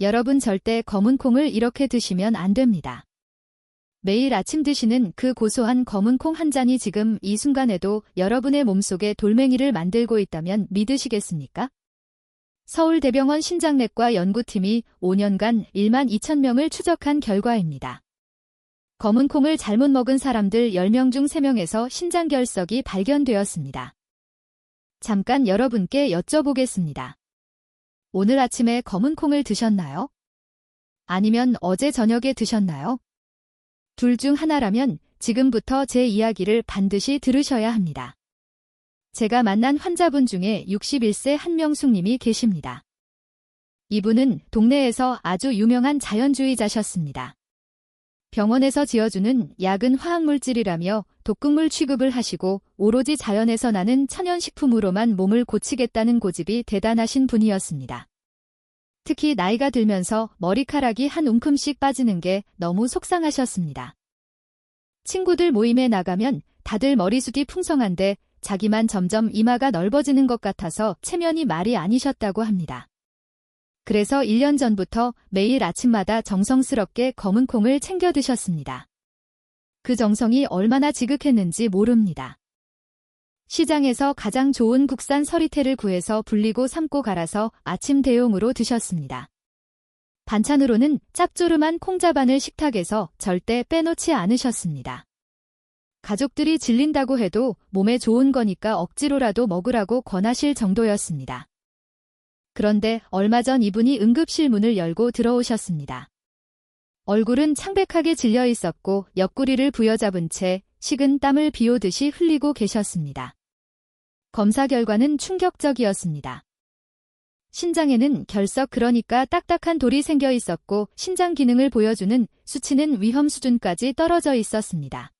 여러분 절대 검은 콩을 이렇게 드시면 안 됩니다. 매일 아침 드시는 그 고소한 검은 콩 한 잔이 지금 이 순간에도 여러분의 몸속에 돌멩이를 만들고 있다면 믿으시겠습니까? 서울대병원 신장내과 연구팀이 5년간 1만 2천 명을 추적한 결과입니다. 검은 콩을 잘못 먹은 사람들 10명 중 3명에서 신장결석이 발견되었습니다. 잠깐 여러분께 여쭤보겠습니다. 오늘 아침에 검은 콩을 드셨나요? 아니면 어제 저녁에 드셨나요? 둘 중 하나라면 지금부터 제 이야기를 반드시 들으셔야 합니다. 제가 만난 환자분 중에 61세 한명숙님이 계십니다. 이분은 동네에서 아주 유명한 자연주의자셨습니다. 병원에서 지어주는 약은 화학물질이라며 독극물 취급을 하시고 오로지 자연에서 나는 천연식품으로만 몸을 고치겠다는 고집이 대단하신 분이었습니다. 특히 나이가 들면서 머리카락이 한 움큼씩 빠지는 게 너무 속상하셨습니다. 친구들 모임에 나가면 다들 머리숱이 풍성한데 자기만 점점 이마가 넓어지는 것 같아서 체면이 말이 아니셨다고 합니다. 그래서 1년 전부터 매일 아침마다 정성스럽게 검은 콩을 챙겨 드셨습니다. 그 정성이 얼마나 지극했는지 모릅니다. 시장에서 가장 좋은 국산 서리태를 구해서 불리고 삶고 갈아서 아침 대용으로 드셨습니다. 반찬으로는 짭조름한 콩자반을 식탁에서 절대 빼놓지 않으셨습니다. 가족들이 질린다고 해도 몸에 좋은 거니까 억지로라도 먹으라고 권하실 정도였습니다. 그런데 얼마 전 이분이 응급실 문을 열고 들어오셨습니다. 얼굴은 창백하게 질려 있었고 옆구리를 부여잡은 채 식은 땀을 비오듯이 흘리고 계셨습니다. 검사 결과는 충격적이었습니다. 신장에는 결석 그러니까 딱딱한 돌이 생겨 있었고 신장 기능을 보여주는 수치는 위험 수준까지 떨어져 있었습니다.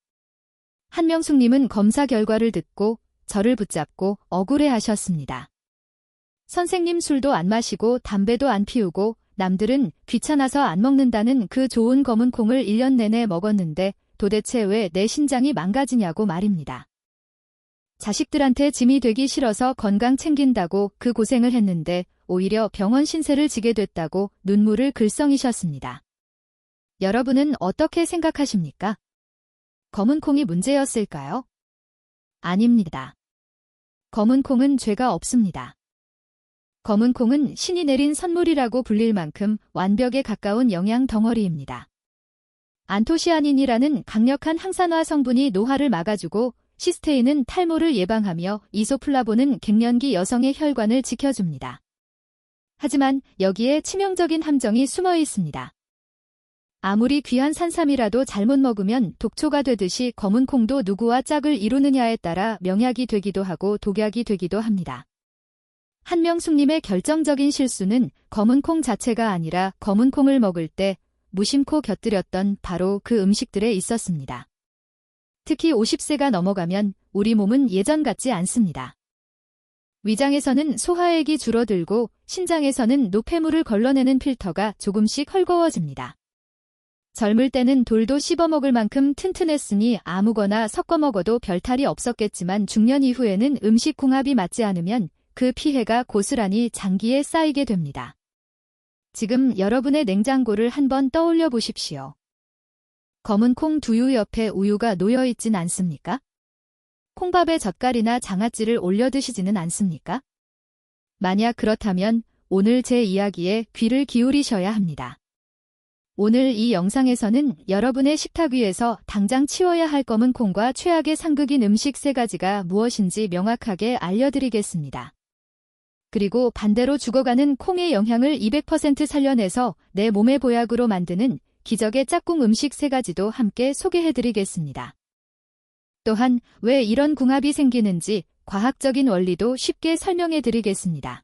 한명숙님은 검사 결과를 듣고 저를 붙잡고 억울해하셨습니다. 선생님 술도 안 마시고 담배도 안 피우고 남들은 귀찮아서 안 먹는다는 그 좋은 검은 콩을 1년 내내 먹었는데 도대체 왜 내 신장이 망가지냐고 말입니다. 자식들한테 짐이 되기 싫어서 건강 챙긴다고 그 고생을 했는데 오히려 병원 신세를 지게 됐다고 눈물을 글썽이셨습니다. 여러분은 어떻게 생각하십니까? 검은 콩이 문제였을까요? 아닙니다. 검은 콩은 죄가 없습니다. 검은 콩은 신이 내린 선물이라고 불릴 만큼 완벽에 가까운 영양 덩어리입니다. 안토시아닌이라는 강력한 항산화 성분이 노화를 막아주고 시스테인은 탈모를 예방하며 이소플라본은 갱년기 여성의 혈관을 지켜줍니다. 하지만 여기에 치명적인 함정이 숨어 있습니다. 아무리 귀한 산삼이라도 잘못 먹으면 독초가 되듯이 검은 콩도 누구와 짝을 이루느냐에 따라 명약이 되기도 하고 독약이 되기도 합니다. 한명숙님의 결정적인 실수는 검은 콩 자체가 아니라 검은 콩을 먹을 때 무심코 곁들였던 바로 그 음식들에 있었습니다. 특히 50세가 넘어가면 우리 몸은 예전 같지 않습니다. 위장에서는 소화액이 줄어들고 신장에서는 노폐물을 걸러내는 필터가 조금씩 헐거워집니다. 젊을 때는 돌도 씹어먹을 만큼 튼튼했으니 아무거나 섞어 먹어도 별탈이 없었겠지만 중년 이후에는 음식 궁합이 맞지 않으면 그 피해가 고스란히 장기에 쌓이게 됩니다. 지금 여러분의 냉장고를 한번 떠올려 보십시오. 검은 콩 두유 옆에 우유가 놓여 있진 않습니까? 콩밥에 젓갈이나 장아찌를 올려 드시지는 않습니까? 만약 그렇다면 오늘 제 이야기에 귀를 기울이셔야 합니다. 오늘 이 영상에서는 여러분의 식탁 위에서 당장 치워야 할 검은 콩과 최악의 상극인 음식 3가지가 무엇인지 명확하게 알려드리겠습니다. 그리고 반대로 죽어가는 콩의 영향을 200% 살려내서 내 몸의 보약으로 만드는 기적의 짝꿍 음식 3가지도 함께 소개해드리겠습니다. 또한 왜 이런 궁합이 생기는지 과학적인 원리도 쉽게 설명해드리겠습니다.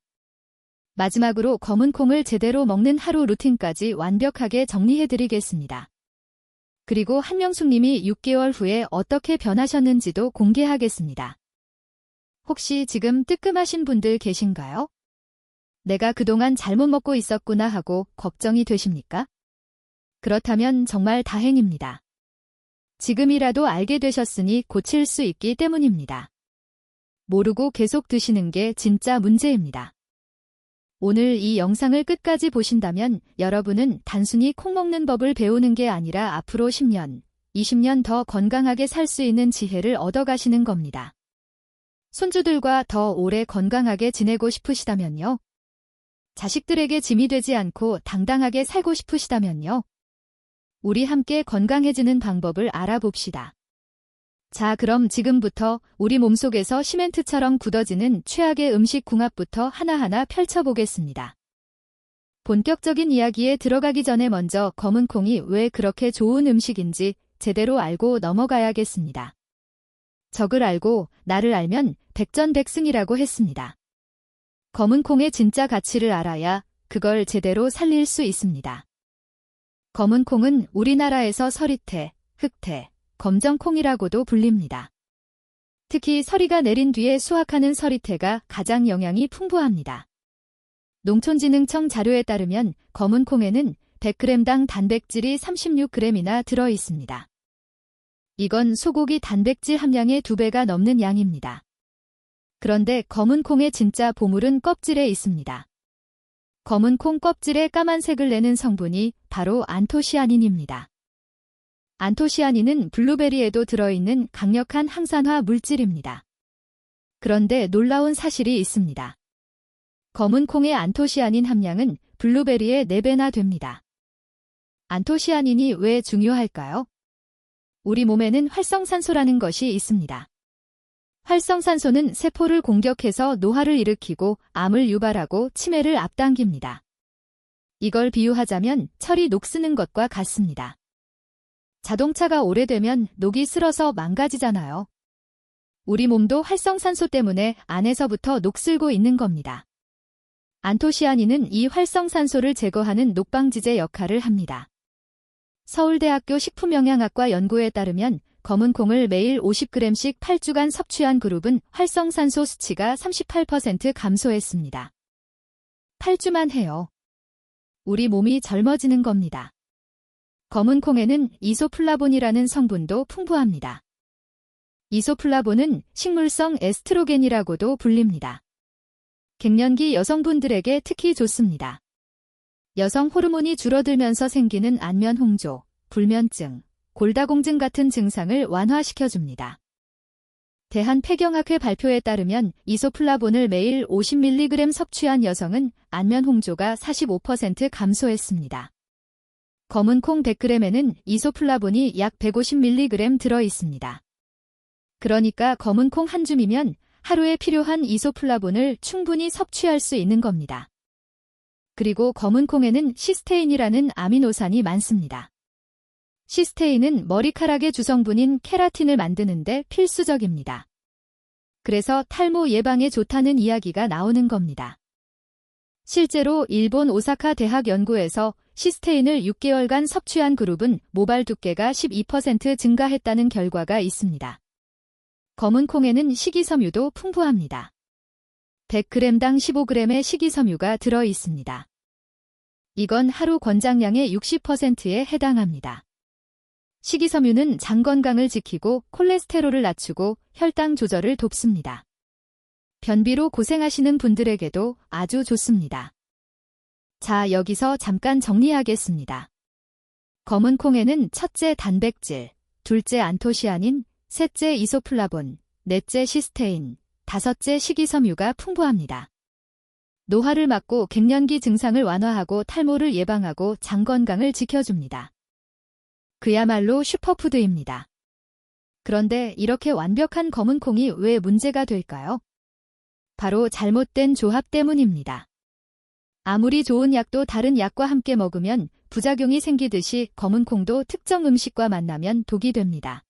마지막으로 검은 콩을 제대로 먹는 하루 루틴까지 완벽하게 정리해드리겠습니다. 그리고 한명숙님이 6개월 후에 어떻게 변하셨는지도 공개하겠습니다. 혹시 지금 뜨끔하신 분들 계신가요? 내가 그동안 잘못 먹고 있었구나 하고 걱정이 되십니까? 그렇다면 정말 다행입니다. 지금이라도 알게 되셨으니 고칠 수 있기 때문입니다. 모르고 계속 드시는 게 진짜 문제입니다. 오늘 이 영상을 끝까지 보신다면 여러분은 단순히 콩 먹는 법을 배우는 게 아니라 앞으로 10년, 20년 더 건강하게 살 수 있는 지혜를 얻어가시는 겁니다. 손주들과 더 오래 건강하게 지내고 싶으시다면요. 자식들에게 짐이 되지 않고 당당하게 살고 싶으시다면요. 우리 함께 건강해지는 방법을 알아봅시다. 자, 그럼 지금부터 우리 몸속에서 시멘트처럼 굳어지는 최악의 음식 궁합부터 하나하나 펼쳐보겠습니다. 본격적인 이야기에 들어가기 전에 먼저 검은 콩이 왜 그렇게 좋은 음식인지 제대로 알고 넘어가야겠습니다. 적을 알고 나를 알면 백전백승이라고 했습니다. 검은 콩의 진짜 가치를 알아야 그걸 제대로 살릴 수 있습니다. 검은 콩은 우리나라에서 서리태, 흑태, 검정콩이라고도 불립니다. 특히 서리가 내린 뒤에 수확하는 서리태가 가장 영양이 풍부합니다. 농촌진흥청 자료에 따르면 검은 콩에는 100g당 단백질이 36g이나 들어 있습니다. 이건 소고기 단백질 함량의 2배가 넘는 양입니다. 그런데 검은 콩의 진짜 보물은 껍질에 있습니다. 검은 콩 껍질에 까만색을 내는 성분이 바로 안토시아닌입니다. 안토시아닌은 블루베리에도 들어있는 강력한 항산화 물질입니다. 그런데 놀라운 사실이 있습니다. 검은 콩의 안토시아닌 함량은 블루베리의 4배나 됩니다. 안토시아닌이 왜 중요할까요? 우리 몸에는 활성산소라는 것이 있습니다. 활성산소는 세포를 공격해서 노화를 일으키고 암을 유발하고 치매를 앞당깁니다. 이걸 비유하자면 철이 녹쓰는 것과 같습니다. 자동차가 오래되면 녹이 슬어서 망가지잖아요. 우리 몸도 활성산소 때문에 안에서부터 녹슬고 있는 겁니다. 안토시아닌은 이 활성산소를 제거하는 녹방지제 역할을 합니다. 서울대학교 식품영양학과 연구에 따르면 검은 콩을 매일 50g씩 8주간 섭취한 그룹은 활성산소 수치가 38% 감소했습니다. 8주만 해요. 우리 몸이 젊어지는 겁니다. 검은 콩에는 이소플라본이라는 성분도 풍부합니다. 이소플라본은 식물성 에스트로겐이라고도 불립니다. 갱년기 여성분들에게 특히 좋습니다. 여성 호르몬이 줄어들면서 생기는 안면 홍조, 불면증, 골다공증 같은 증상을 완화시켜줍니다. 대한폐경학회 발표에 따르면 이소플라본을 매일 50mg 섭취한 여성은 안면 홍조가 45% 감소했습니다. 검은 콩 100g에는 이소플라본이 약 150mg 들어 있습니다. 그러니까 검은 콩 한 줌이면 하루에 필요한 이소플라본을 충분히 섭취할 수 있는 겁니다. 그리고 검은 콩에는 시스테인이라는 아미노산이 많습니다. 시스테인은 머리카락의 주성분인 케라틴을 만드는데 필수적입니다. 그래서 탈모 예방에 좋다는 이야기가 나오는 겁니다. 실제로 일본 오사카 대학 연구에서 시스테인을 6개월간 섭취한 그룹은 모발 두께가 12% 증가했다는 결과가 있습니다. 검은 콩에는 식이섬유도 풍부합니다. 100g당 15g의 식이섬유가 들어 있습니다. 이건 하루 권장량의 60%에 해당합니다. 식이섬유는 장 건강을 지키고 콜레스테롤을 낮추고 혈당 조절을 돕습니다. 변비로 고생하시는 분들에게도 아주 좋습니다. 자, 여기서 잠깐 정리하겠습니다. 검은 콩에는 첫째 단백질, 둘째 안토시아닌, 셋째 이소플라본, 넷째 시스테인, 다섯째 식이섬유가 풍부합니다. 노화를 막고 갱년기 증상을 완화하고 탈모를 예방하고 장 건강을 지켜줍니다. 그야말로 슈퍼푸드입니다. 그런데 이렇게 완벽한 검은 콩이 왜 문제가 될까요? 바로 잘못된 조합 때문입니다. 아무리 좋은 약도 다른 약과 함께 먹으면 부작용이 생기듯이 검은 콩도 특정 음식과 만나면 독이 됩니다.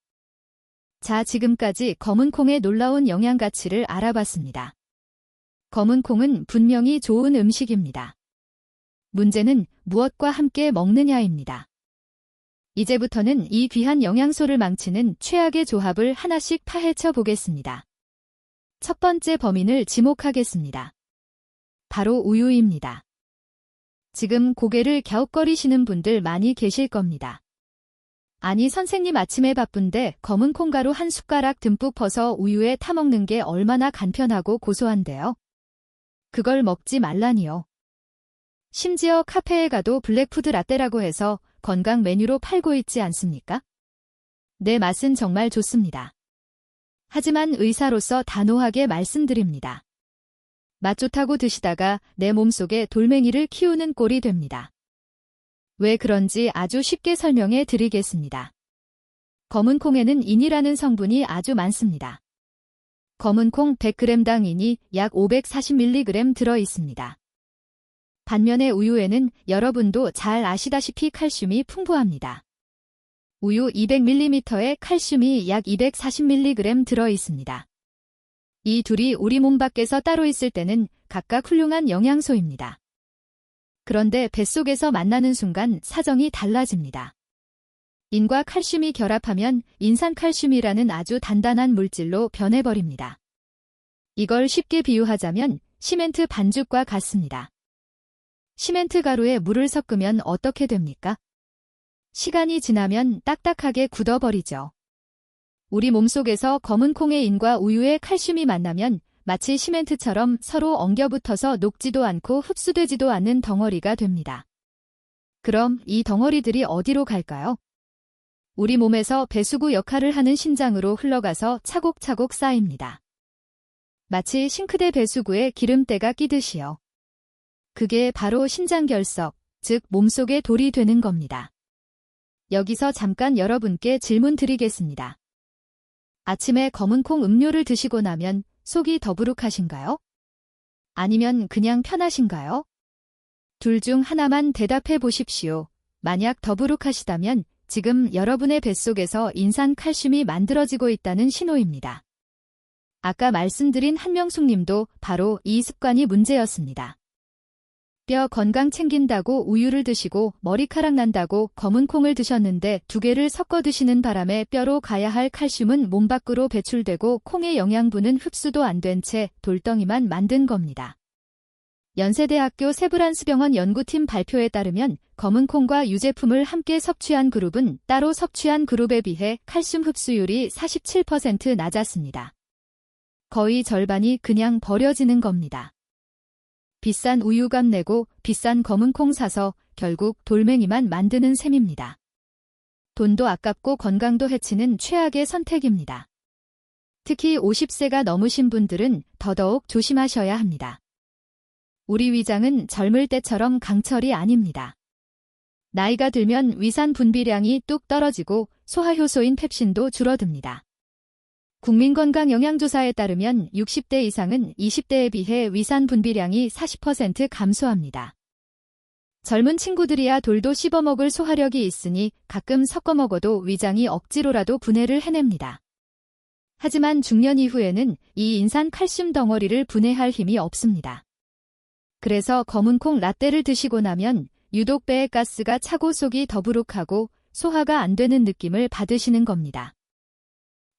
자, 지금까지 검은 콩의 놀라운 영양 가치를 알아봤습니다. 검은 콩은 분명히 좋은 음식입니다. 문제는 무엇과 함께 먹느냐입니다. 이제부터는 이 귀한 영양소를 망치는 최악의 조합을 하나씩 파헤쳐 보겠습니다. 첫 번째 범인을 지목하겠습니다. 바로 우유입니다. 지금 고개를 갸웃거리시는 분들 많이 계실 겁니다. 아니, 선생님 아침에 바쁜데 검은 콩가루 한 숟가락 듬뿍 퍼서 우유에 타먹는 게 얼마나 간편하고 고소한데요. 그걸 먹지 말라니요. 심지어 카페에 가도 블랙푸드 라떼라고 해서 건강 메뉴로 팔고 있지 않습니까? 내 맛은 정말 좋습니다. 하지만 의사로서 단호하게 말씀드립니다. 맛 좋다고 드시다가 내 몸속에 돌멩이를 키우는 꼴이 됩니다. 왜 그런지 아주 쉽게 설명해 드리겠습니다. 검은 콩에는 인이라는 성분이 아주 많습니다. 검은 콩 100g당 인이 약 540mg 들어 있습니다. 반면에 우유에는 여러분도 잘 아시다시피 칼슘이 풍부합니다. 우유 200ml에 칼슘이 약 240mg 들어 있습니다. 이 둘이 우리 몸 밖에서 따로 있을 때는 각각 훌륭한 영양소입니다. 그런데 뱃속에서 만나는 순간 사정이 달라집니다. 인과 칼슘이 결합하면 인산칼슘이라는 아주 단단한 물질로 변해버립니다. 이걸 쉽게 비유하자면 시멘트 반죽과 같습니다. 시멘트 가루에 물을 섞으면 어떻게 됩니까? 시간이 지나면 딱딱하게 굳어버리죠. 우리 몸속에서 검은 콩의 인과 우유의 칼슘이 만나면 마치 시멘트처럼 서로 엉겨붙어서 녹지도 않고 흡수되지도 않는 덩어리가 됩니다. 그럼 이 덩어리들이 어디로 갈까요? 우리 몸에서 배수구 역할을 하는 심장으로 흘러가서 차곡차곡 쌓입니다. 마치 싱크대 배수구에 기름때가 끼듯이요. 그게 바로 신장결석, 즉 몸속의 돌이 되는 겁니다. 여기서 잠깐 여러분께 질문 드리겠습니다. 아침에 검은 콩 음료를 드시고 나면 속이 더부룩하신가요? 아니면 그냥 편하신가요? 둘 중 하나만 대답해 보십시오. 만약 더부룩하시다면 지금 여러분의 뱃속에서 인산칼슘이 만들어지고 있다는 신호입니다. 아까 말씀드린 한명숙님도 바로 이 습관이 문제였습니다. 뼈 건강 챙긴다고 우유를 드시고 머리카락 난다고 검은 콩을 드셨는데 두 개를 섞어 드시는 바람에 뼈로 가야 할 칼슘은 몸 밖으로 배출되고 콩의 영양분은 흡수도 안 된 채 돌덩이만 만든 겁니다. 연세대학교 세브란스병원 연구팀 발표에 따르면 검은 콩과 유제품을 함께 섭취한 그룹은 따로 섭취한 그룹에 비해 칼슘 흡수율이 47% 낮았습니다. 거의 절반이 그냥 버려지는 겁니다. 비싼 우유값 내고 비싼 검은 콩 사서 결국 돌멩이만 만드는 셈입니다. 돈도 아깝고 건강도 해치는 최악의 선택입니다. 특히 50세가 넘으신 분들은 더더욱 조심하셔야 합니다. 우리 위장은 젊을 때처럼 강철이 아닙니다. 나이가 들면 위산 분비량이 뚝 떨어지고 소화효소인 펩신도 줄어듭니다. 국민건강영양조사에 따르면 60대 이상은 20대에 비해 위산 분비량이 40% 감소합니다. 젊은 친구들이야 돌도 씹어먹을 소화력이 있으니 가끔 섞어 먹어도 위장이 억지로라도 분해를 해냅니다. 하지만 중년 이후에는 이 인산 칼슘 덩어리를 분해할 힘이 없습니다. 그래서 검은 콩 라떼를 드시고 나면 유독 배의 가스가 차고 속이 더부룩하고 소화가 안 되는 느낌을 받으시는 겁니다.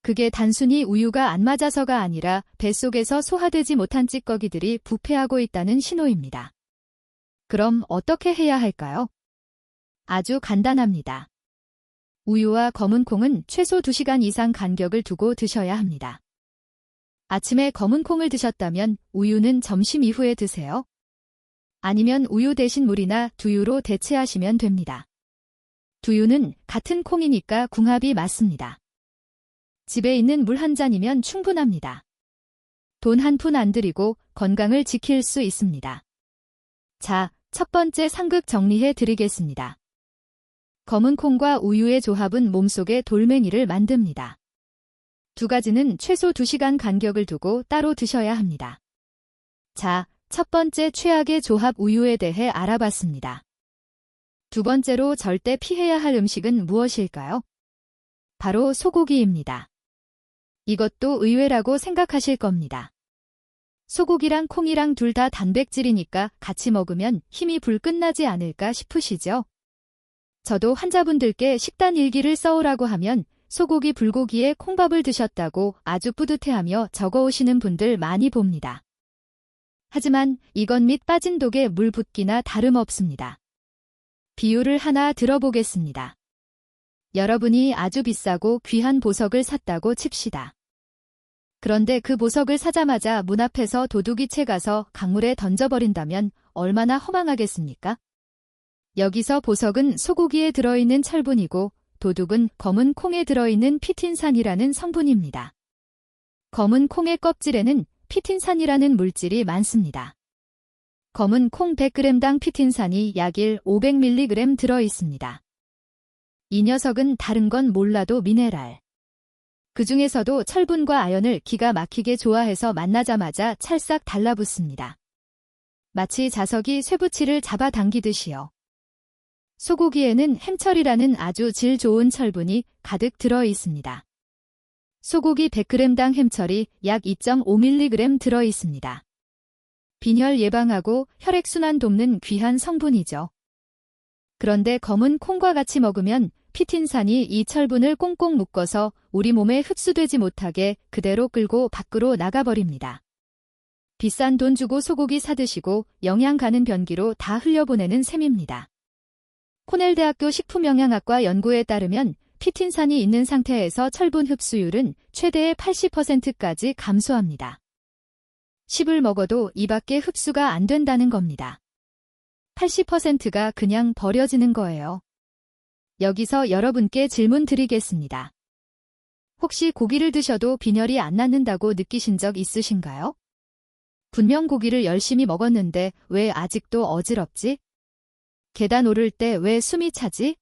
그게 단순히 우유가 안 맞아서가 아니라 뱃속에서 소화되지 못한 찌꺼기들이 부패하고 있다는 신호입니다. 그럼 어떻게 해야 할까요? 아주 간단합니다. 우유와 검은 콩은 최소 2시간 이상 간격을 두고 드셔야 합니다. 아침에 검은 콩을 드셨다면 우유는 점심 이후에 드세요. 아니면 우유 대신 물이나 두유로 대체하시면 됩니다. 두유는 같은 콩이니까 궁합이 맞습니다. 집에 있는 물 한 잔이면 충분합니다. 돈 한 푼 안 들이고 건강을 지킬 수 있습니다. 자, 첫 번째 상극 정리해 드리겠습니다. 검은 콩과 우유의 조합은 몸속에 돌멩이를 만듭니다. 두 가지는 최소 2시간 간격을 두고 따로 드셔야 합니다. 자, 첫 번째 최악의 조합 우유에 대해 알아봤습니다. 두 번째로 절대 피해야 할 음식은 무엇일까요? 바로 소고기입니다. 이것도 의외라고 생각하실 겁니다. 소고기랑 콩이랑 둘 다 단백질이니까 같이 먹으면 힘이 불 끝나지 않을까 싶으시죠? 저도 환자분들께 식단 일기를 써오라고 하면 소고기 불고기에 콩밥을 드셨다고 아주 뿌듯해하며 적어오시는 분들 많이 봅니다. 하지만 이건 밑 빠진 독에 물 붓기나 다름없습니다. 비유를 하나 들어보겠습니다. 여러분이 아주 비싸고 귀한 보석을 샀다고 칩시다. 그런데 그 보석을 사자마자 문 앞에서 도둑이 채 가서 강물에 던져버린다면 얼마나 허망하겠습니까? 여기서 보석은 소고기에 들어있는 철분이고 도둑은 검은 콩에 들어있는 피틴산이라는 성분입니다. 검은 콩의 껍질에는 피틴산이라는 물질이 많습니다. 검은 콩 100g당 피틴산이 약 500mg 들어있습니다. 이 녀석은 다른 건 몰라도 미네랄. 그 중에서도 철분과 아연을 기가 막히게 좋아해서 만나자마자 찰싹 달라붙습니다. 마치 자석이 쇠붙이를 잡아당기듯이요. 소고기에는 햄철이라는 아주 질 좋은 철분이 가득 들어있습니다. 소고기 100g당 햄철이 약 2.5mg 들어있습니다. 빈혈 예방하고 혈액순환 돕는 귀한 성분이죠. 그런데 검은 콩과 같이 먹으면 피틴산이 이 철분을 꽁꽁 묶어서 우리 몸에 흡수되지 못하게 그대로 끌고 밖으로 나가버립니다. 비싼 돈 주고 소고기 사드시고 영양 가는 변기로 다 흘려보내는 셈입니다. 코넬대학교 식품영양학과 연구에 따르면 피틴산이 있는 상태에서 철분 흡수율은 최대의 80%까지 감소합니다. 10을 먹어도 이밖에 흡수가 안 된다는 겁니다. 80%가 그냥 버려지는 거예요. 여기서 여러분께 질문 드리겠습니다. 혹시 고기를 드셔도 빈혈이 안 낫는다고 느끼신 적 있으신가요? 분명 고기를 열심히 먹었는데 왜 아직도 어지럽지? 계단 오를 때 왜 숨이 차지?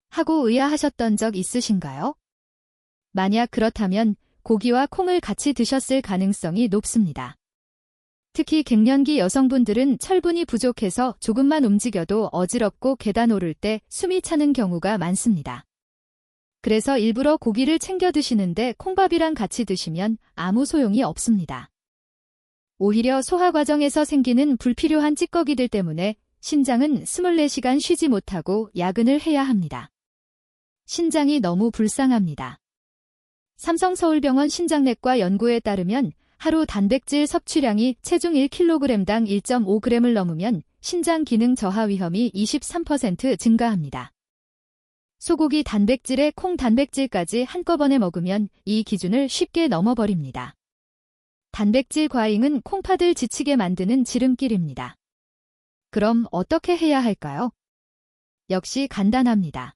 하고 의아하셨던 적 있으신가요? 만약 그렇다면 고기와 콩을 같이 드셨을 가능성이 높습니다. 특히 갱년기 여성분들은 철분이 부족해서 조금만 움직여도 어지럽고 계단 오를 때 숨이 차는 경우가 많습니다. 그래서 일부러 고기를 챙겨 드시는데 콩밥이랑 같이 드시면 아무 소용이 없습니다. 오히려 소화 과정에서 생기는 불필요한 찌꺼기들 때문에 신장은 24시간 쉬지 못하고 야근을 해야 합니다. 신장이 너무 불쌍합니다. 삼성서울병원 신장내과 연구에 따르면 하루 단백질 섭취량이 체중 1kg당 1.5g을 넘으면 신장 기능 저하 위험이 23% 증가합니다. 소고기 단백질에 콩 단백질까지 한꺼번에 먹으면 이 기준을 쉽게 넘어버립니다. 단백질 과잉은 콩팥을 지치게 만드는 지름길입니다. 그럼 어떻게 해야 할까요? 역시 간단합니다.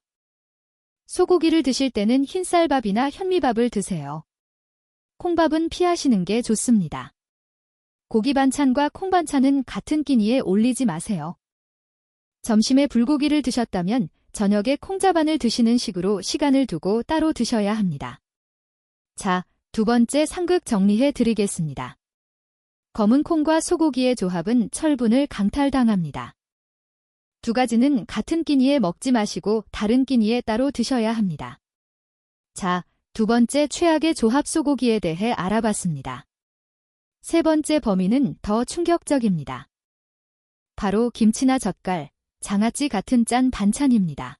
소고기를 드실 때는 흰쌀밥이나 현미밥을 드세요. 콩밥은 피하시는 게 좋습니다. 고기 반찬과 콩 반찬은 같은 끼니에 올리지 마세요. 점심에 불고기를 드셨다면 저녁에 콩자반을 드시는 식으로 시간을 두고 따로 드셔야 합니다. 자, 두 번째 상극 정리해 드리겠습니다. 검은 콩과 소고기의 조합은 철분을 강탈당합니다. 두 가지는 같은 끼니에 먹지 마시고 다른 끼니에 따로 드셔야 합니다. 자, 두 번째 최악의 조합 소고기에 대해 알아봤습니다. 세 번째 범위는 더 충격적입니다. 바로 김치나 젓갈, 장아찌 같은 짠 반찬입니다.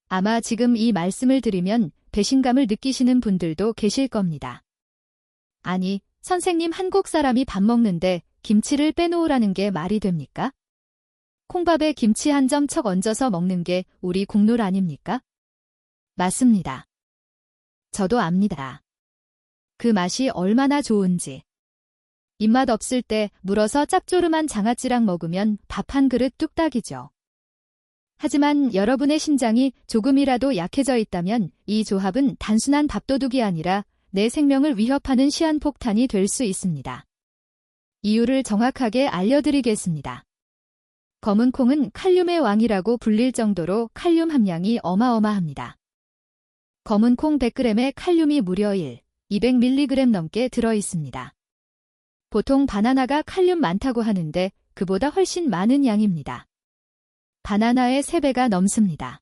아마 지금 이 말씀을 드리면 배신감을 느끼시는 분들도 계실 겁니다. 아니, 선생님 한국 사람이 밥 먹는데 김치를 빼놓으라는 게 말이 됩니까? 콩밥에 김치 한 점 척 얹어서 먹는 게 우리 국룰 아닙니까? 맞습니다. 저도 압니다. 그 맛이 얼마나 좋은지. 입맛 없을 때 물어서 짭조름한 장아찌랑 먹으면 밥 한 그릇 뚝딱이죠. 하지만 여러분의 신장이 조금이라도 약해져 있다면 이 조합은 단순한 밥도둑이 아니라 내 생명을 위협하는 시한폭탄이 될 수 있습니다. 이유를 정확하게 알려드리겠습니다. 검은 콩은 칼륨의 왕이라고 불릴 정도로 칼륨 함량이 어마어마합니다. 검은 콩 100g에 칼륨이 무려 200mg 넘게 들어있습니다. 보통 바나나가 칼륨 많다고 하는데 그보다 훨씬 많은 양입니다. 바나나의 3배가 넘습니다.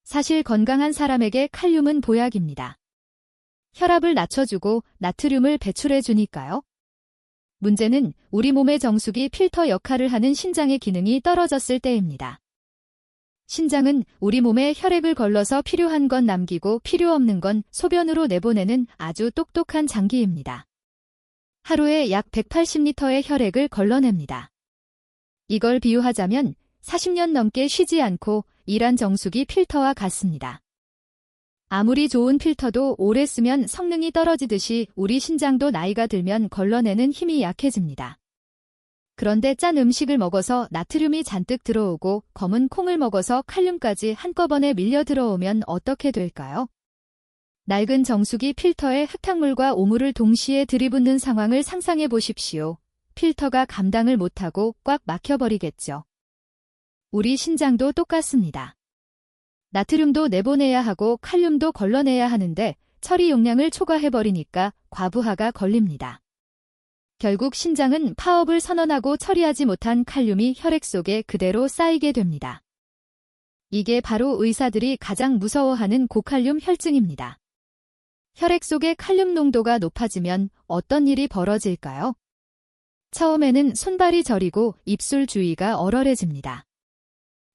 사실 건강한 사람에게 칼륨은 보약입니다. 혈압을 낮춰주고 나트륨을 배출해주니까요. 문제는 우리 몸의 정수기 필터 역할을 하는 신장의 기능이 떨어졌을 때입니다. 신장은 우리 몸에 혈액을 걸러서 필요한 건 남기고 필요 없는 건 소변으로 내보내는 아주 똑똑한 장기입니다. 하루에 약 180리터의 혈액을 걸러냅니다. 이걸 비유하자면 40년 넘게 쉬지 않고 일한 정수기 필터와 같습니다. 아무리 좋은 필터도 오래 쓰면 성능이 떨어지듯이 우리 신장도 나이가 들면 걸러내는 힘이 약해집니다. 그런데 짠 음식을 먹어서 나트륨이 잔뜩 들어오고 검은 콩을 먹어서 칼륨까지 한꺼번에 밀려 들어오면 어떻게 될까요? 낡은 정수기 필터에 흙탕물과 오물을 동시에 들이붓는 상황을 상상해 보십시오. 필터가 감당을 못하고 꽉 막혀버리겠죠. 우리 신장도 똑같습니다. 나트륨도 내보내야 하고 칼륨도 걸러내야 하는데 처리 용량을 초과해버리니까 과부하가 걸립니다. 결국 신장은 파업을 선언하고 처리하지 못한 칼륨이 혈액 속에 그대로 쌓이게 됩니다. 이게 바로 의사들이 가장 무서워하는 고칼륨 혈증입니다. 혈액 속의 칼륨 농도가 높아지면 어떤 일이 벌어질까요? 처음에는 손발이 저리고 입술 주위가 얼얼해집니다.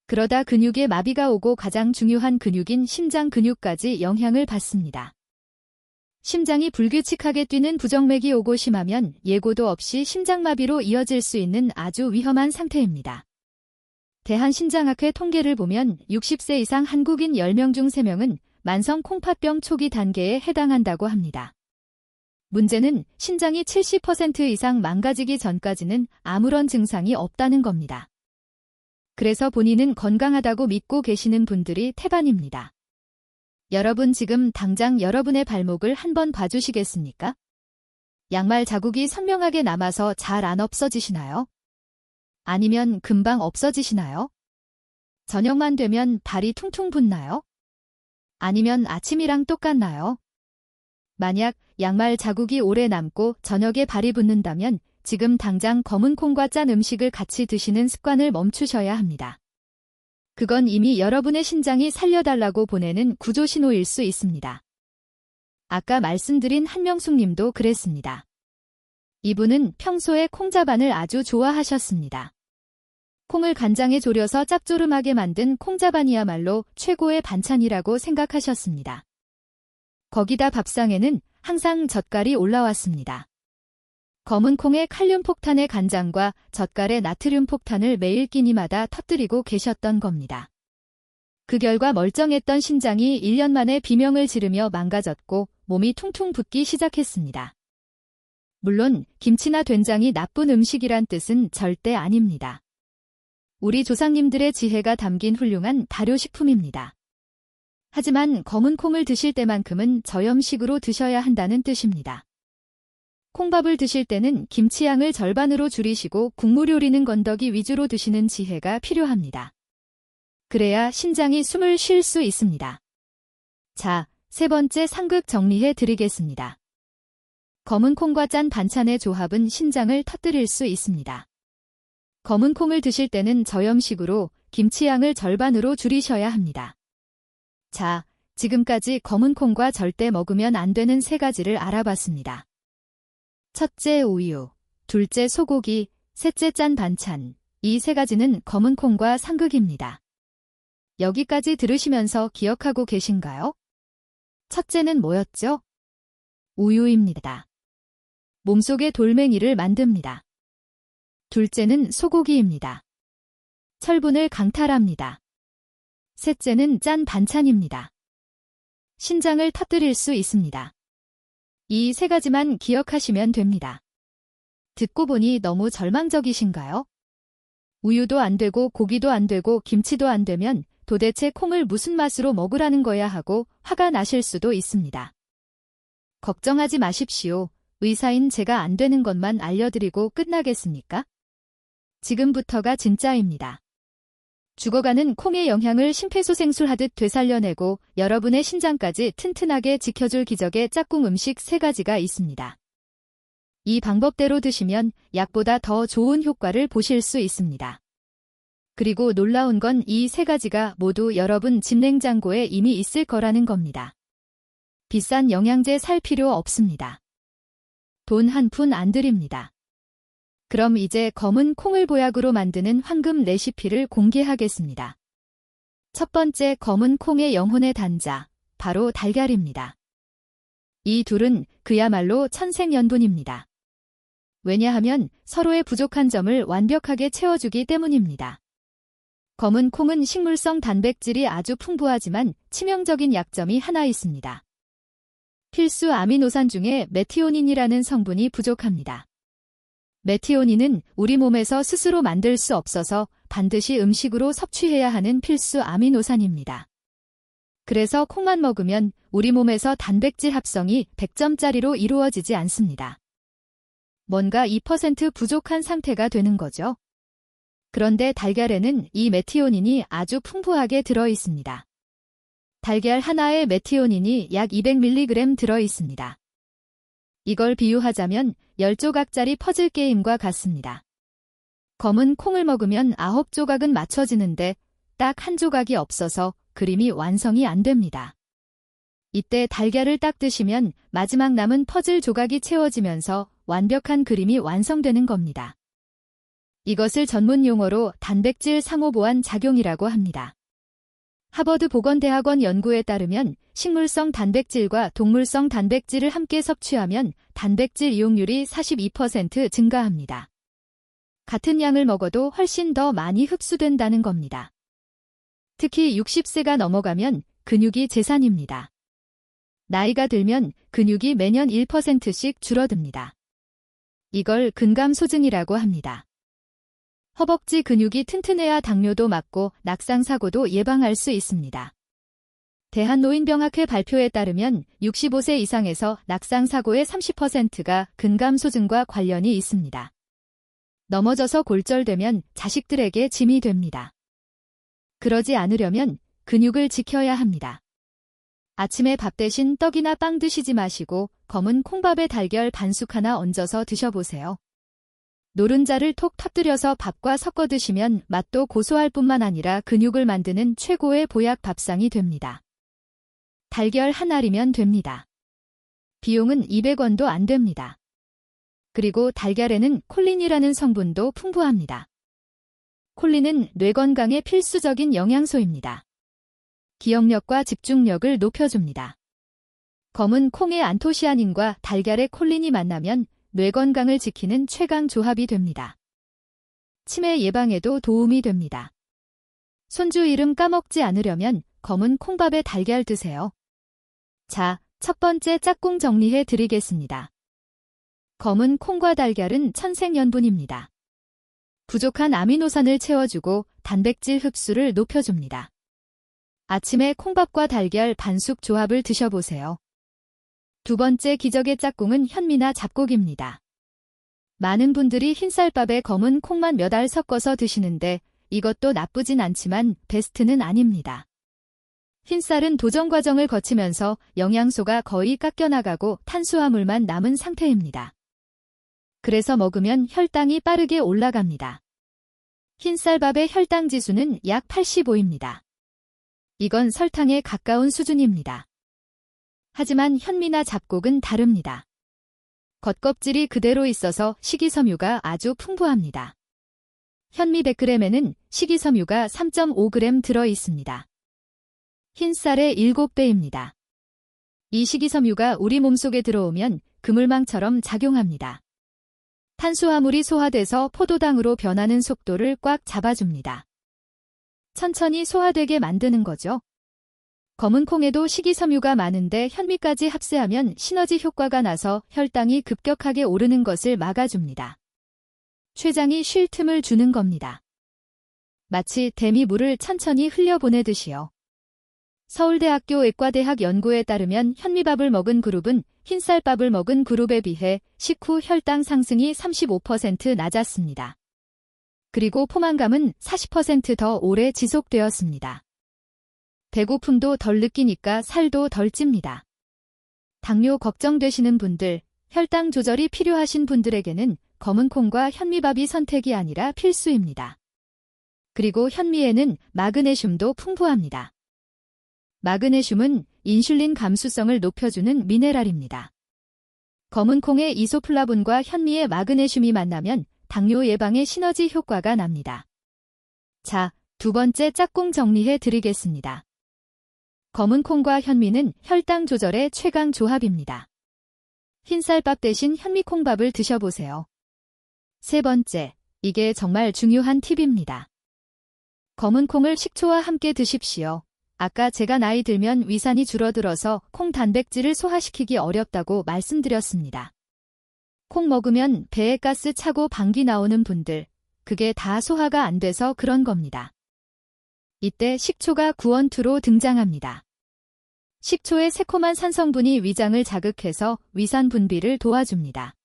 그러다 근육에 마비가 오고 가장 중요한 근육인 심장 근육까지 영향을 받습니다. 심장이 불규칙하게 뛰는 부정맥이 오고 심하면 예고도 없이 심장마비로 이어질 수 있는 아주 위험한 상태입니다. 대한심장학회 통계를 보면 60세 이상 한국인 10명 중 3명은 만성 콩팥병 초기 단계에 해당한다고 합니다. 문제는 신장이 70% 이상 망가지기 전까지는 아무런 증상이 없다는 겁니다. 그래서 본인은 건강하다고 믿고 계시는 분들이 태반입니다. 여러분 지금 당장 여러분의 발목을 한번 봐주시겠습니까? 양말 자국이 선명하게 남아서 잘 안 없어지시나요? 아니면 금방 없어지시나요? 저녁만 되면 발이 퉁퉁 붓나요? 아니면 아침이랑 똑같나요? 만약 양말 자국이 오래 남고 저녁에 발이 붓는다면 지금 당장 검은 콩과 짠 음식을 같이 드시는 습관을 멈추셔야 합니다. 그건 이미 여러분의 신장이 살려달라고 보내는 구조신호일 수 있습니다. 아까 말씀드린 한명숙 님도 그랬습니다. 이분은 평소에 콩자반을 아주 좋아하셨습니다. 콩을 간장에 졸여서 짭조름하게 만든 콩자반이야말로 최고의 반찬이라고 생각하셨습니다. 거기다 밥상에는 항상 젓갈이 올라왔습니다. 검은 콩의 칼륨 폭탄의 간장과 젓갈의 나트륨 폭탄을 매일 끼니마다 터뜨리고 계셨던 겁니다. 그 결과 멀쩡했던 신장이 1년 만에 비명을 지르며 망가졌고 몸이 퉁퉁 붓기 시작했습니다. 물론 김치나 된장이 나쁜 음식이란 뜻은 절대 아닙니다. 우리 조상님들의 지혜가 담긴 훌륭한 발효식품입니다. 하지만 검은 콩을 드실 때만큼은 저염식으로 드셔야 한다는 뜻입니다. 콩밥을 드실 때는 김치 양을 절반으로 줄이시고 국물 요리는 건더기 위주로 드시는 지혜가 필요합니다. 그래야 신장이 숨을 쉴 수 있습니다. 자, 세 번째 상극 정리해 드리겠습니다. 검은 콩과 짠 반찬의 조합은 신장을 터뜨릴 수 있습니다. 검은 콩을 드실 때는 저염식으로 김치 양을 절반으로 줄이셔야 합니다. 자, 지금까지 검은 콩과 절대 먹으면 안 되는 3가지를 알아봤습니다. 첫째 우유, 둘째 소고기, 셋째 짠 반찬. 이 3가지는 검은 콩과 상극입니다. 여기까지 들으시면서 기억하고 계신가요? 첫째는 뭐였죠? 우유입니다. 몸속의 돌멩이를 만듭니다. 둘째는 소고기입니다. 철분을 강탈합니다. 셋째는 짠 반찬입니다. 신장을 터뜨릴 수 있습니다. 이 3가지만 기억하시면 됩니다. 듣고 보니 너무 절망적이신가요? 우유도 안 되고 고기도 안 되고 김치도 안 되면 도대체 콩을 무슨 맛으로 먹으라는 거야 하고 화가 나실 수도 있습니다. 걱정하지 마십시오. 의사인 제가 안 되는 것만 알려드리고 끝나겠습니까? 지금부터가 진짜입니다. 죽어가는 콩의 영향을 심폐소생술하듯 되살려내고 여러분의 신장까지 튼튼하게 지켜줄 기적의 짝꿍 음식 3가지가 있습니다. 이 방법대로 드시면 약보다 더 좋은 효과를 보실 수 있습니다. 그리고 놀라운 건 이 3가지가 모두 여러분 집 냉장고에 이미 있을 거라는 겁니다. 비싼 영양제 살 필요 없습니다. 돈 한 푼 안 드립니다. 그럼 이제 검은 콩을 보약으로 만드는 황금 레시피를 공개하겠습니다. 첫 번째 검은 콩의 영혼의 단자, 바로 달걀입니다. 이 둘은 그야말로 천생연분입니다. 왜냐하면 서로의 부족한 점을 완벽하게 채워주기 때문입니다. 검은 콩은 식물성 단백질이 아주 풍부하지만 치명적인 약점이 하나 있습니다. 필수 아미노산 중에 메티오닌이라는 성분이 부족합니다. 메티오닌은 우리 몸에서 스스로 만들 수 없어서 반드시 음식으로 섭취해야 하는 필수 아미노산입니다. 그래서 콩만 먹으면 우리 몸에서 단백질 합성이 100점짜리로 이루어지지 않습니다. 뭔가 2% 부족한 상태가 되는 거죠. 그런데 달걀에는 이 메티오닌이 아주 풍부하게 들어 있습니다. 달걀 하나에 메티오닌이 약 200mg 들어 있습니다. 이걸 비유하자면 10조각짜리 퍼즐 게임과 같습니다. 검은 콩을 먹으면 9조각은 맞춰지는데 딱 1조각이 없어서 그림이 완성이 안 됩니다. 이때 달걀을 딱 드시면 마지막 남은 퍼즐 조각이 채워지면서 완벽한 그림이 완성되는 겁니다. 이것을 전문 용어로 단백질 상호보완 작용이라고 합니다. 하버드 보건대학원 연구에 따르면 식물성 단백질과 동물성 단백질을 함께 섭취하면 단백질 이용률이 42% 증가합니다. 같은 양을 먹어도 훨씬 더 많이 흡수된다는 겁니다. 특히 60세가 넘어가면 근육이 재산입니다. 나이가 들면 근육이 매년 1%씩 줄어듭니다. 이걸 근감소증이라고 합니다. 허벅지 근육이 튼튼해야 당뇨도 막고 낙상사고도 예방할 수 있습니다. 대한노인병학회 발표에 따르면 65세 이상에서 낙상사고의 30%가 근감소증과 관련이 있습니다. 넘어져서 골절되면 자식들에게 짐이 됩니다. 그러지 않으려면 근육을 지켜야 합니다. 아침에 밥 대신 떡이나 빵 드시지 마시고 검은 콩밥에 달걀 반숙 하나 얹어서 드셔보세요. 노른자를 톡 터뜨려서 밥과 섞어 드시면 맛도 고소할 뿐만 아니라 근육을 만드는 최고의 보약 밥상이 됩니다. 달걀 한 알이면 됩니다. 비용은 200원도 안 됩니다. 그리고 달걀에는 콜린이라는 성분도 풍부합니다. 콜린은 뇌 건강에 필수적인 영양소입니다. 기억력과 집중력을 높여줍니다. 검은 콩의 안토시아닌과 달걀의 콜린이 만나면 뇌 건강을 지키는 최강 조합이 됩니다. 치매 예방에도 도움이 됩니다. 손주 이름 까먹지 않으려면 검은 콩밥에 달걀 드세요. 자, 첫 번째 짝꿍 정리해 드리겠습니다. 검은 콩과 달걀은 천생연분입니다. 부족한 아미노산을 채워주고 단백질 흡수를 높여줍니다. 아침에 콩밥과 달걀 반숙 조합을 드셔보세요. 두 번째 기적의 짝꿍은 현미나 잡곡입니다. 많은 분들이 흰쌀밥에 검은 콩만 몇 알 섞어서 드시는데 이것도 나쁘진 않지만 베스트는 아닙니다. 흰쌀은 도정 과정을 거치면서 영양소가 거의 깎여나가고 탄수화물만 남은 상태입니다. 그래서 먹으면 혈당이 빠르게 올라갑니다. 흰쌀밥의 혈당 지수는 약 85입니다. 이건 설탕에 가까운 수준입니다. 하지만 현미나 잡곡은 다릅니다. 겉껍질이 그대로 있어서 식이섬유가 아주 풍부합니다. 현미 100g에는 식이섬유가 3.5g 들어 있습니다. 흰쌀의 7배입니다. 이 식이섬유가 우리 몸속에 들어오면 그물망처럼 작용합니다. 탄수화물이 소화돼서 포도당으로 변하는 속도를 꽉 잡아줍니다. 천천히 소화되게 만드는 거죠. 검은 콩에도 식이섬유가 많은데 현미까지 합세하면 시너지 효과가 나서 혈당이 급격하게 오르는 것을 막아줍니다. 췌장이 쉴 틈을 주는 겁니다. 마치 데미물을 천천히 흘려보내듯이요. 서울대학교 의과대학 연구에 따르면 현미밥을 먹은 그룹은 흰쌀밥을 먹은 그룹에 비해 식후 혈당 상승이 35% 낮았습니다. 그리고 포만감은 40% 더 오래 지속되었습니다. 배고픔도 덜 느끼니까 살도 덜 찝니다. 당뇨 걱정되시는 분들, 혈당 조절이 필요하신 분들에게는 검은 콩과 현미밥이 선택이 아니라 필수입니다. 그리고 현미에는 마그네슘도 풍부합니다. 마그네슘은 인슐린 감수성을 높여주는 미네랄입니다. 검은 콩의 이소플라본과 현미의 마그네슘이 만나면 당뇨 예방에 시너지 효과가 납니다. 자, 두 번째 짝꿍 정리해 드리겠습니다. 검은 콩과 현미는 혈당 조절의 최강 조합입니다. 흰쌀밥 대신 현미콩밥을 드셔보세요. 세 번째, 이게 정말 중요한 팁입니다. 검은 콩을 식초와 함께 드십시오. 아까 제가 나이 들면 위산이 줄어들어서 콩 단백질을 소화시키기 어렵다고 말씀드렸습니다. 콩 먹으면 배에 가스 차고 방귀 나오는 분들, 그게 다 소화가 안 돼서 그런 겁니다. 이때 식초가 구원투로 등장합니다. 식초의 새콤한 산성분이 위장을 자극해서 위산 분비를 도와줍니다.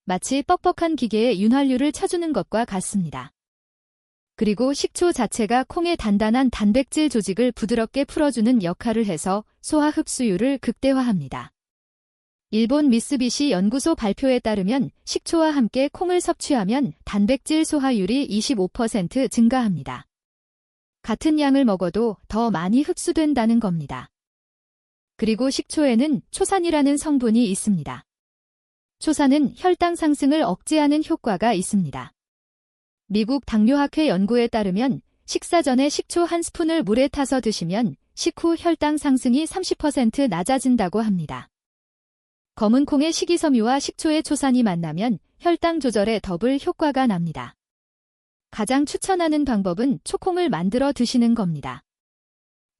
마치 뻑뻑한 기계에 윤활유를 쳐주는 것과 같습니다. 그리고 식초 자체가 콩의 단단한 단백질 조직을 부드럽게 풀어주는 역할을 해서 소화 흡수율을 극대화합니다. 일본 미쓰비시 연구소 발표에 따르면 식초와 함께 콩을 섭취하면 단백질 소화율이 25% 증가합니다. 같은 양을 먹어도 더 많이 흡수된다는 겁니다. 그리고 식초에는 초산이라는 성분이 있습니다. 초산은 혈당 상승을 억제하는 효과가 있습니다. 미국 당뇨학회 연구에 따르면 식사 전에 식초 한 스푼을 물에 타서 드시면 식후 혈당 상승이 30% 낮아진다고 합니다. 검은 콩의 식이섬유와 식초의 초산이 만나면 혈당 조절에 더블 효과가 납니다. 가장 추천하는 방법은 초콩을 만들어 드시는 겁니다.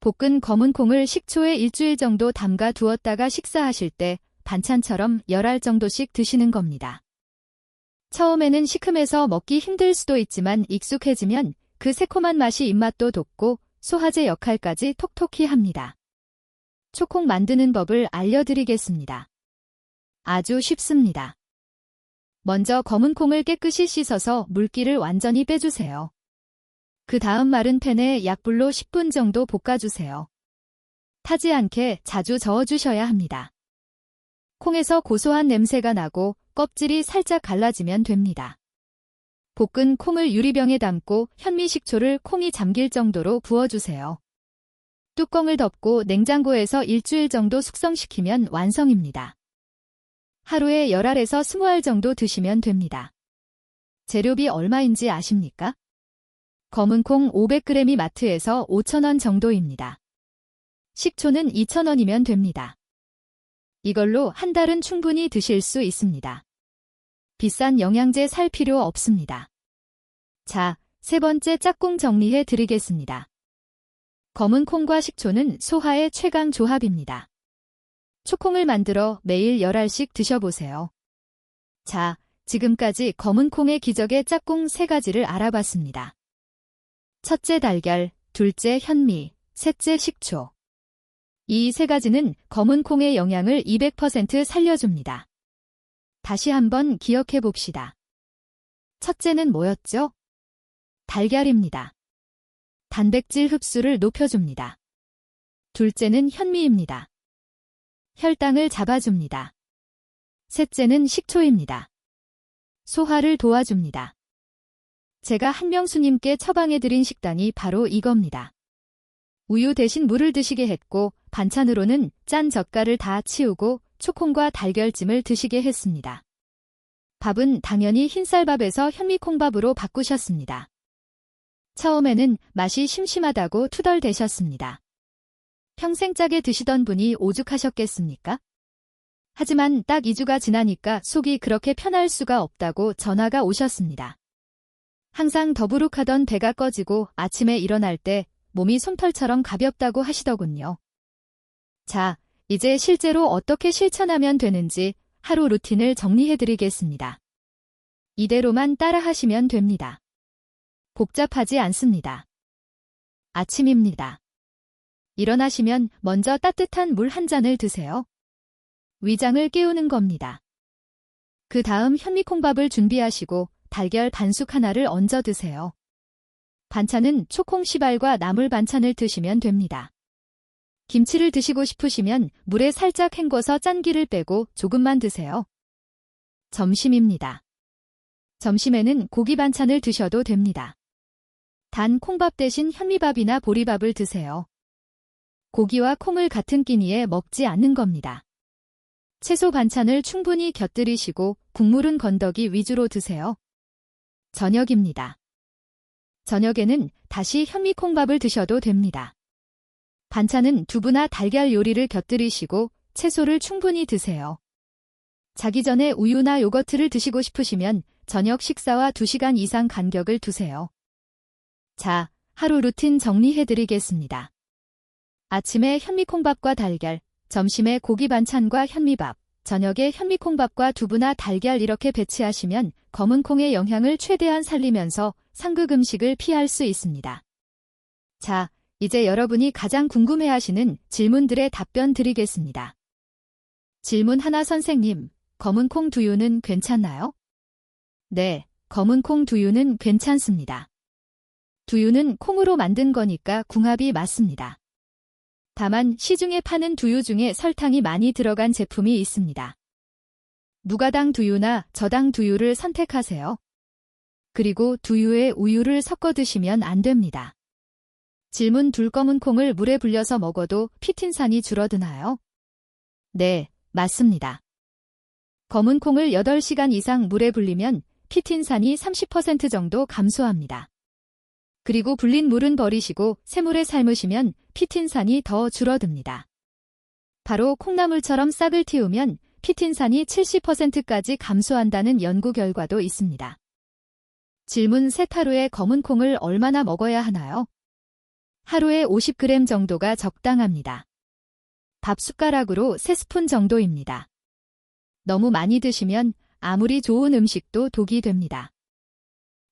볶은 검은 콩을 식초에 일주일 정도 담가 두었다가 식사하실 때 반찬처럼 10알 정도씩 드시는 겁니다. 처음에는 시큼해서 먹기 힘들 수도 있지만 익숙해지면 그 새콤한 맛이 입맛도 돋고 소화제 역할까지 톡톡히 합니다. 초콩 만드는 법을 알려드리겠습니다. 아주 쉽습니다. 먼저 검은 콩을 깨끗이 씻어서 물기를 완전히 빼주세요. 그 다음 마른 팬에 약불로 10분 정도 볶아주세요. 타지 않게 자주 저어주셔야 합니다. 콩에서 고소한 냄새가 나고 껍질이 살짝 갈라지면 됩니다. 볶은 콩을 유리병에 담고 현미식초를 콩이 잠길 정도로 부어주세요. 뚜껑을 덮고 냉장고에서 일주일 정도 숙성시키면 완성입니다. 하루에 10알에서 20알 정도 드시면 됩니다. 재료비 얼마인지 아십니까? 검은 콩 500g이 마트에서 5,000원 정도입니다. 식초는 2,000원이면 됩니다. 이걸로 한 달은 충분히 드실 수 있습니다. 비싼 영양제 살 필요 없습니다. 자, 세 번째 짝꿍 정리해 드리겠습니다. 검은 콩과 식초는 소화의 최강 조합입니다. 초콩을 만들어 매일 10알씩 드셔보세요. 자, 지금까지 검은 콩의 기적의 짝꿍 3가지를 알아봤습니다. 첫째 달걀, 둘째 현미, 셋째 식초. 이 3가지는 검은 콩의 영양을 200% 살려줍니다. 다시 한번 기억해 봅시다. 첫째는 뭐였죠? 달걀입니다. 단백질 흡수를 높여줍니다. 둘째는 현미입니다. 혈당을 잡아줍니다. 셋째는 식초입니다. 소화를 도와줍니다. 제가 한명수님께 처방해드린 식단이 바로 이겁니다. 우유 대신 물을 드시게 했고 반찬으로는 짠 젓갈을 다 치우고 초콩과 달걀찜을 드시게 했습니다. 밥은 당연히 흰쌀밥에서 현미콩밥으로 바꾸셨습니다. 처음에는 맛이 심심하다고 투덜대셨습니다. 평생 짜게 드시던 분이 오죽하셨겠습니까? 하지만 딱 2주가 지나니까 속이 그렇게 편할 수가 없다고 전화가 오셨습니다. 항상 더부룩하던 배가 꺼지고 아침에 일어날 때 몸이 솜털처럼 가볍다고 하시더군요. 자, 이제 실제로 어떻게 실천하면 되는지 하루 루틴을 정리해드리겠습니다. 이대로만 따라하시면 됩니다. 복잡하지 않습니다. 아침입니다. 일어나시면 먼저 따뜻한 물 한 잔을 드세요. 위장을 깨우는 겁니다. 그 다음 현미콩밥을 준비하시고 달걀 반숙 하나를 얹어 드세요. 반찬은 초콩 시발과 나물 반찬을 드시면 됩니다. 김치를 드시고 싶으시면 물에 살짝 헹궈서 짠기를 빼고 조금만 드세요. 점심입니다. 점심에는 고기 반찬을 드셔도 됩니다. 단 콩밥 대신 현미밥이나 보리밥을 드세요. 고기와 콩을 같은 끼니에 먹지 않는 겁니다. 채소 반찬을 충분히 곁들이시고 국물은 건더기 위주로 드세요. 저녁입니다. 저녁에는 다시 현미콩밥을 드셔도 됩니다. 반찬은 두부나 달걀 요리를 곁들이시고 채소를 충분히 드세요. 자기 전에 우유나 요거트를 드시고 싶으시면 저녁 식사와 2시간 이상 간격을 두세요. 자, 하루 루틴 정리해드리겠습니다. 아침에 현미콩밥과 달걀, 점심에 고기 반찬과 현미밥, 저녁에 현미콩밥과 두부나 달걀 이렇게 배치하시면 검은 콩의 영향을 최대한 살리면서 상극 음식을 피할 수 있습니다. 자, 이제 여러분이 가장 궁금해하시는 질문들에 답변 드리겠습니다. 질문 하나 선생님, 검은 콩 두유는 괜찮나요? 네, 검은 콩 두유는 괜찮습니다. 두유는 콩으로 만든 거니까 궁합이 맞습니다. 다만 시중에 파는 두유 중에 설탕이 많이 들어간 제품이 있습니다. 무가당 두유나 저당 두유를 선택하세요. 그리고 두유에 우유를 섞어 드시면 안 됩니다. 질문 둘 검은 콩을 물에 불려서 먹어도 피틴산이 줄어드나요? 네, 맞습니다. 검은 콩을 8시간 이상 물에 불리면 피틴산이 30% 정도 감소합니다. 그리고 불린 물은 버리시고 새물에 삶으시면 피틴산이 더 줄어듭니다. 바로 콩나물처럼 싹을 틔우면 피틴산이 70%까지 감소한다는 연구 결과도 있습니다. 질문 셋 하루에 검은 콩을 얼마나 먹어야 하나요? 하루에 50g 정도가 적당합니다. 밥 숟가락으로 3스푼 정도입니다. 너무 많이 드시면 아무리 좋은 음식도 독이 됩니다.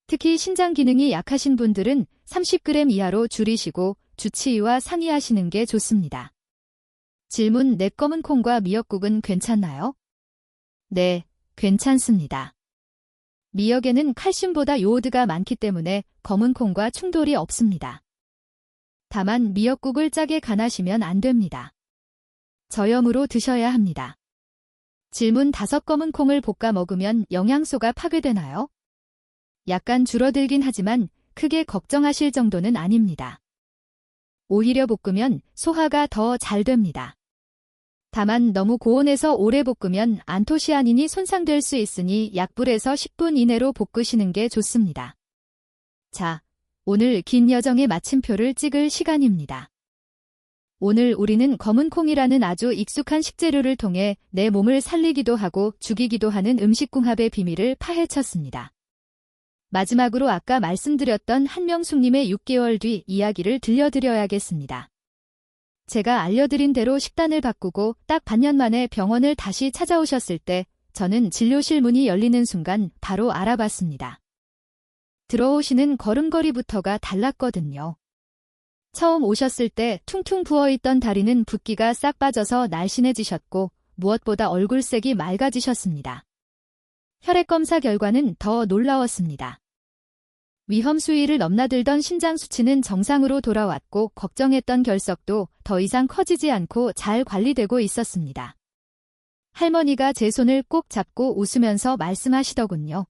특히 신장 기능이 약하신 분들은 30g 이하로 줄이시고 주치의와 상의하시는 게 좋습니다. 질문 넷 검은 콩과 미역국은 괜찮나요? 네, 괜찮습니다. 미역에는 칼슘보다 요오드가 많기 때문에 검은 콩과 충돌이 없습니다. 다만 미역국을 짜게 간하시면 안 됩니다. 저염으로 드셔야 합니다. 질문 5 검은 콩을 볶아 먹으면 영양소가 파괴되나요? 약간 줄어들긴 하지만 크게 걱정하실 정도는 아닙니다. 오히려 볶으면 소화가 더 잘 됩니다. 다만 너무 고온에서 오래 볶으면 안토시아닌이 손상될 수 있으니 약불에서 10분 이내로 볶으시는 게 좋습니다. 자, 오늘 긴 여정의 마침표를 찍을 시간입니다. 오늘 우리는 검은 콩이라는 아주 익숙한 식재료를 통해 내 몸을 살리기도 하고 죽이기도 하는 음식궁합의 비밀을 파헤쳤습니다. 마지막으로 아까 말씀드렸던 한명숙님의 6개월 뒤 이야기를 들려드려야겠습니다. 제가 알려드린 대로 식단을 바꾸고 딱 반년 만에 병원을 다시 찾아오셨을 때 저는 진료실 문이 열리는 순간 바로 알아봤습니다. 들어오시는 걸음걸이부터가 달랐거든요. 처음 오셨을 때 퉁퉁 부어있던 다리는 붓기가 싹 빠져서 날씬해지셨고 무엇보다 얼굴색이 맑아지셨습니다. 혈액검사 결과는 더 놀라웠습니다. 위험 수위를 넘나들던 심장 수치는 정상으로 돌아왔고 걱정했던 결석도 더 이상 커지지 않고 잘 관리되고 있었습니다. 할머니가 제 손을 꼭 잡고 웃으면서 말씀하시더군요.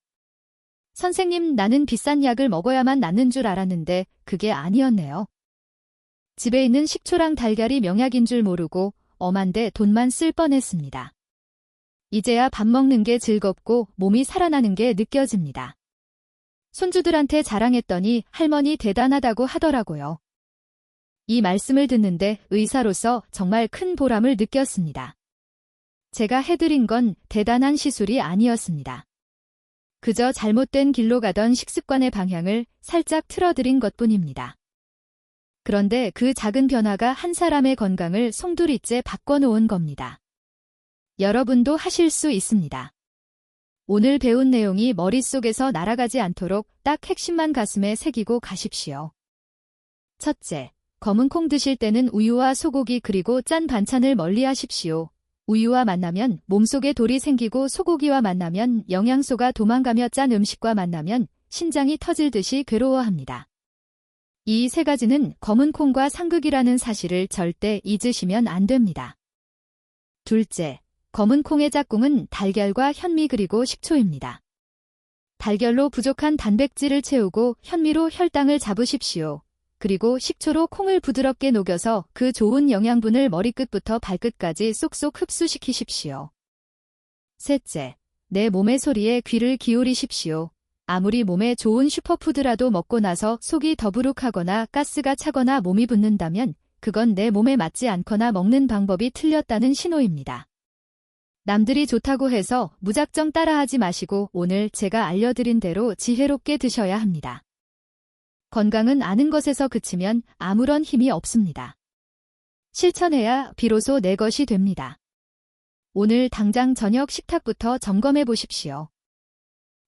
선생님, 나는 비싼 약을 먹어야만 낫는 줄 알았는데 그게 아니었네요. 집에 있는 식초랑 달걀이 명약인 줄 모르고 엄한데 돈만 쓸 뻔했습니다. 이제야 밥 먹는 게 즐겁고 몸이 살아나는 게 느껴집니다. 손주들한테 자랑했더니 할머니 대단하다고 하더라고요. 이 말씀을 듣는데 의사로서 정말 큰 보람을 느꼈습니다. 제가 해드린 건 대단한 시술이 아니었습니다. 그저 잘못된 길로 가던 식습관의 방향을 살짝 틀어드린 것뿐입니다. 그런데 그 작은 변화가 한 사람의 건강을 송두리째 바꿔놓은 겁니다. 여러분도 하실 수 있습니다. 오늘 배운 내용이 머릿속에서 날아가지 않도록 딱 핵심만 가슴에 새기고 가십시오. 첫째, 검은 콩 드실 때는 우유와 소고기 그리고 짠 반찬을 멀리 하십시오. 우유와 만나면 몸속에 돌이 생기고 소고기와 만나면 영양소가 도망가며 짠 음식과 만나면 심장이 터질 듯이 괴로워합니다. 이 세 가지는 검은 콩과 상극이라는 사실을 절대 잊으시면 안 됩니다. 둘째, 검은 콩의 짝꿍은 달걀과 현미 그리고 식초입니다. 달걀로 부족한 단백질을 채우고 현미로 혈당을 잡으십시오. 그리고 식초로 콩을 부드럽게 녹여서 그 좋은 영양분을 머리끝부터 발끝까지 쏙쏙 흡수시키십시오. 셋째, 내 몸의 소리에 귀를 기울이십시오. 아무리 몸에 좋은 슈퍼푸드라도 먹고 나서 속이 더부룩하거나 가스가 차거나 몸이 붓는다면 그건 내 몸에 맞지 않거나 먹는 방법이 틀렸다는 신호입니다. 남들이 좋다고 해서 무작정 따라하지 마시고 오늘 제가 알려드린 대로 지혜롭게 드셔야 합니다. 건강은 아는 것에서 그치면 아무런 힘이 없습니다. 실천해야 비로소 내 것이 됩니다. 오늘 당장 저녁 식탁부터 점검해 보십시오.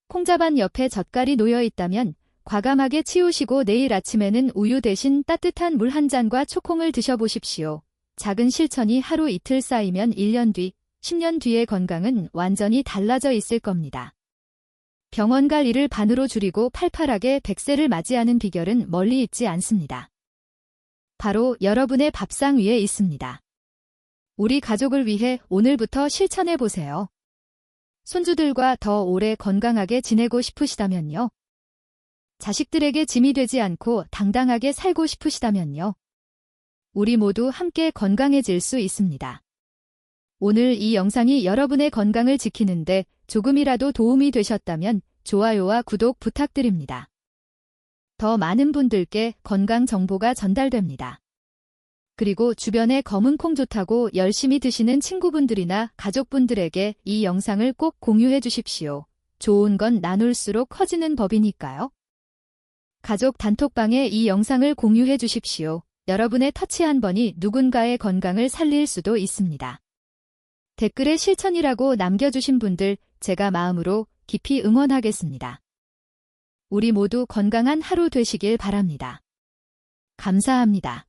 콩자반 옆에 젓갈이 놓여 있다면 과감하게 치우시고 내일 아침에는 우유 대신 따뜻한 물 한 잔과 초콩을 드셔보십시오. 작은 실천이 하루 이틀 쌓이면 1년 뒤, 10년 뒤의 건강은 완전히 달라져 있을 겁니다. 병원 갈 일을 반으로 줄이고 팔팔하게 100세를 맞이하는 비결은 멀리 있지 않습니다. 바로 여러분의 밥상 위에 있습니다. 우리 가족을 위해 오늘부터 실천해 보세요. 손주들과 더 오래 건강하게 지내고 싶으시다면요. 자식들에게 짐이 되지 않고 당당하게 살고 싶으시다면요. 우리 모두 함께 건강해질 수 있습니다. 오늘 이 영상이 여러분의 건강을 지키는데 조금이라도 도움이 되셨다면 좋아요와 구독 부탁드립니다. 더 많은 분들께 건강 정보가 전달됩니다. 그리고 주변에 검은 콩 좋다고 열심히 드시는 친구분들이나 가족분들에게 이 영상을 꼭 공유해 주십시오. 좋은 건 나눌수록 커지는 법이니까요. 가족 단톡방에 이 영상을 공유해 주십시오. 여러분의 터치 한 번이 누군가의 건강을 살릴 수도 있습니다. 댓글에 실천이라고 남겨주신 분들 제가 마음으로 깊이 응원하겠습니다. 우리 모두 건강한 하루 되시길 바랍니다. 감사합니다.